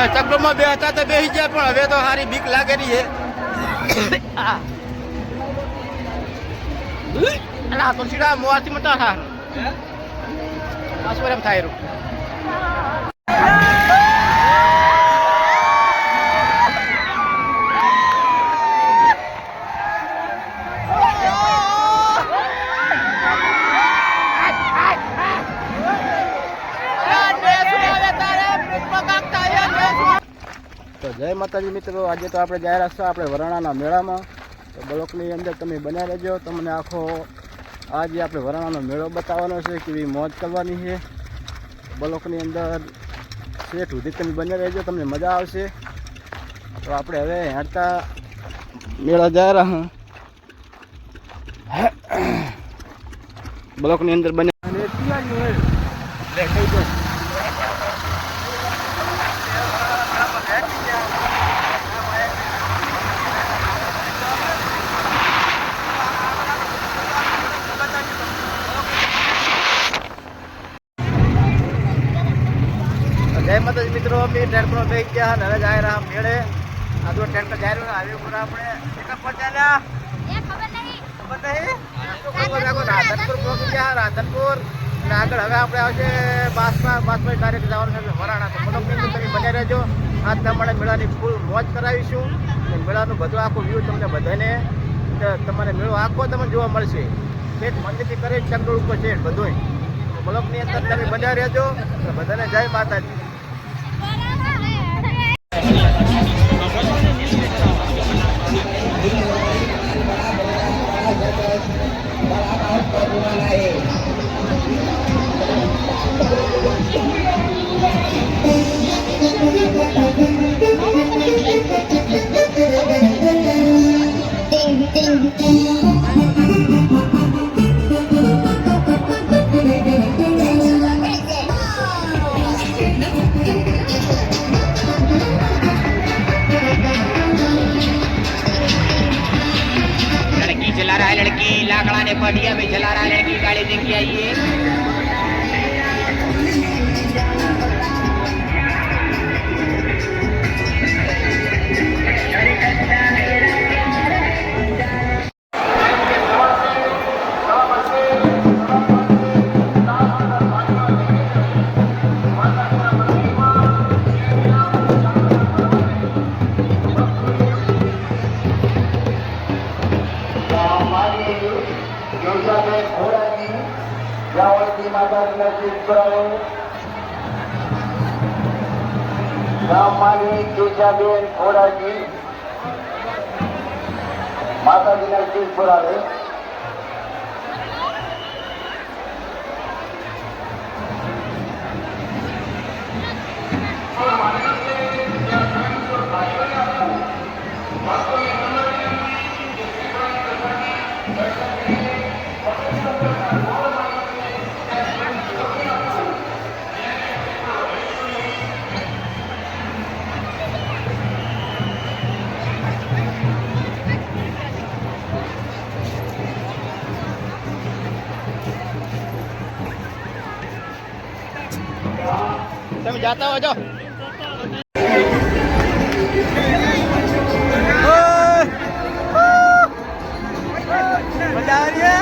ચક્રમાં બે હતા તો બેસી ગયા પણ હવે તો સારી બીક લાગેલી છે. અલા તો સીડા મોવાથી મતા થા પાછું એમ થાય રૂ. તો જય માતાજી મિત્રો, આજે તો આપણે જાય રહ્યા આપણે વરાણાના મેળામાં. તો બ્લોકની અંદર તમે બન્યા રહેજો. તમને આખો આજે આપણે વરાણાનો મેળો બતાવવાનો છે, કેવી મોજ કરવાની છે. બ્લોકની અંદર શેઠ સુધી તમે બન્યા રહેજો, તમને મજા આવશે. તો આપણે હવે હેડતા મેળા જાય રહ્યા બ્લોકની અંદર બન્યા. જય માતાજી મિત્રો, અમે ટ્રેક્ટર બેસી ગયા અને હવે જાય રહ્યા મેળે. આ જો ટ્રેક્ટર જાય રહ્યું હાઈવે ઉપર આપણે કેટલા પહોંચ્યા ખબર નહીં રાધનપુર પહોંચી ગયા. રાધનપુર અને આગળ હવે આપણે આવશે બાસમાં ડાયરેક્ટ જવાનું છે વરાણા. તો બ્લોકની અંદર તમે બન્યા રહેજો. આજ તમારે મેળાની ફૂલ મોજ કરાવીશું. મેળાનું બધું આખું વ્યૂ તમને બધાને તમારે મેળો આખો તમને જોવા મળશે. શેઠ મંદિરથી કરે ચકડોળ ઉપર છે બધું. બ્લોકની અંદર તમે બન્યા રહેજો. બધાને જય માતાજી. चला रहा है लड़की, लाकड़ा ने पटिया में चला रहा है लड़की. गाड़ी देखिए आइए. માતાજીના શીશ પુરાવે. તમે જાતા હો જાઓ. મજા આવી છે.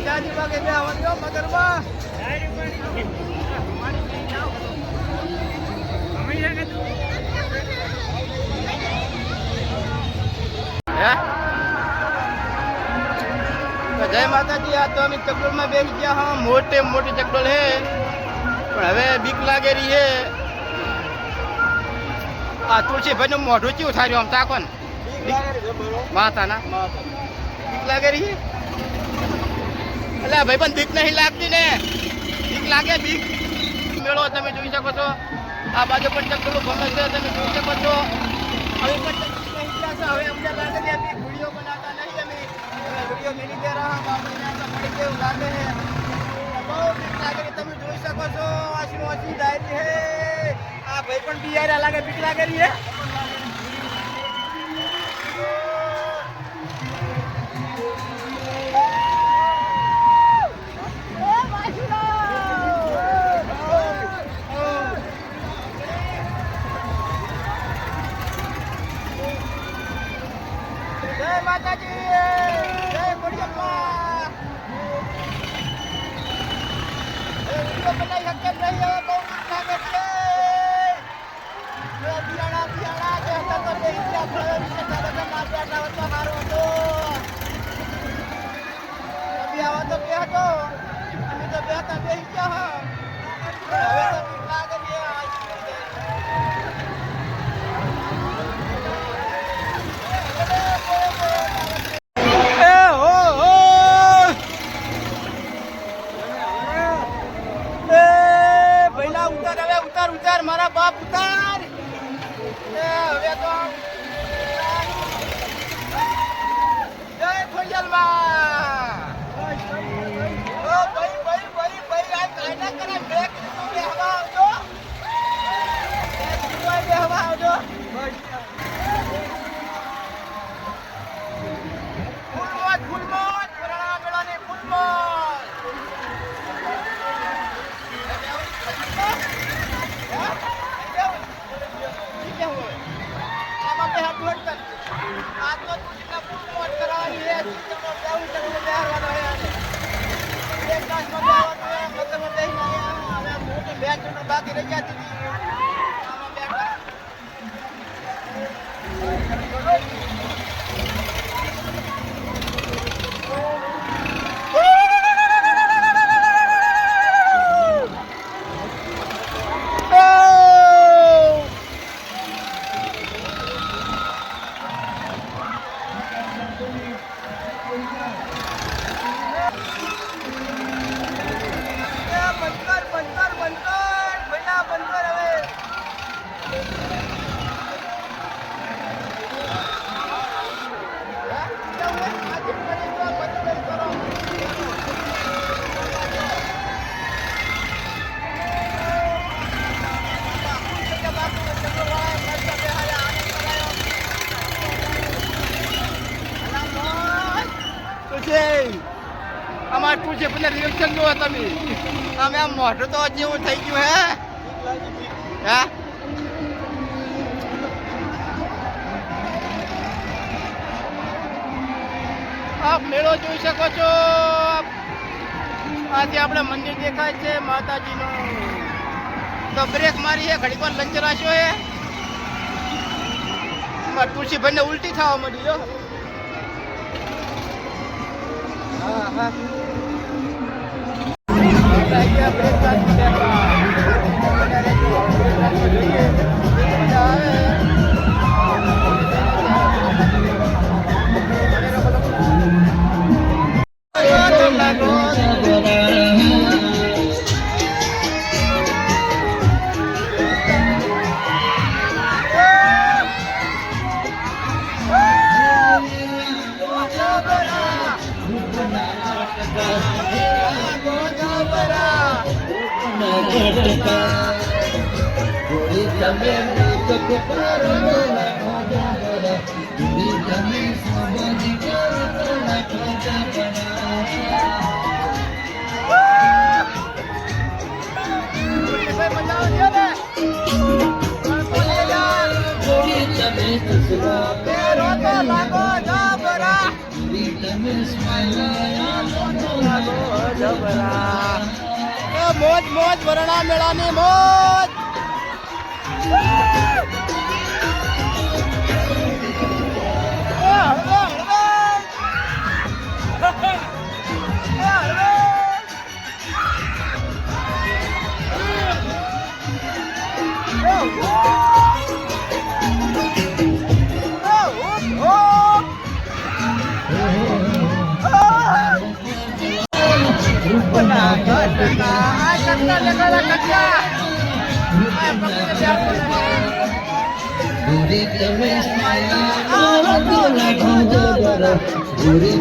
જાજી વાગે બે આવજો મગરમાં હે તો જય માતાજી આ તો અમે ચકડોળમાં બેસી ગયા હા મોટી ચકડોળ હે પણ હવે બીક લાગે રહી હે આ તુલસીભાઈ નું મોઢું ચેવું થાય રહ્યું આમ તાકો ને માતાના બીક લાગે રહી એટલે ભાઈ પણ બીક નહીં લાગતી ને બીક લાગે બીક મેળો તમે જોઈ શકો છો આ બાજુ પણ ચકડોળ ગમે છે તમે જોઈ શકો છો હવે પણ હવે અમને લાગે છે અમે વિડીયો બનાવતા નહીં અમે વિડીયો મેલી દે રહ્યા આપણે પડી કેવું લાગે છે બહુ બીક લાગે છે તમે જોઈ શકો છો આશી ડાયરી હે આ ભાઈ પણ બિયારા લાગે બીક લાગે રહી હે જય માતાજી જય ખોડિયાર વિડીયો બનાવી શકે નહીં હવે બહુ બીક લાગે છે બિયાણા જે હતા તો બે ઇન્ડિયા ફળો વિશે બધા માથે આટલા વધતા મારો હતો અભી આવો તો બે હતો અમે તો બે હતા બે ગયા હા હવે તો બીક લાગે છે ઉતાર મારા બાપ ઉતાર હવે તો જય ખોડિયારમાં ઓ ભાઈ આ કાયદા કરે બેક બે હવા આવજો બે હવા આવજો ફૂલમોત પુરાણા મેળાની ફૂલમોત બાકી રહી જતી અમારે તુલસી પણ રિએક્શન જોવો તમે અમે આમ મોઢું તો જેવું થઈ ગયું હે આપ મેળો જોઈ શકો છો આથી આપણે મંદિર દેખાય છે માતાજીનું તો બ્રેક મારી છે ઘડી પર લંચ રાખ્યો હે તુલસીભાઈને ઉલટી થવા મળી જો હા મોજ મોજ વરણા મેળાની મોજ Guri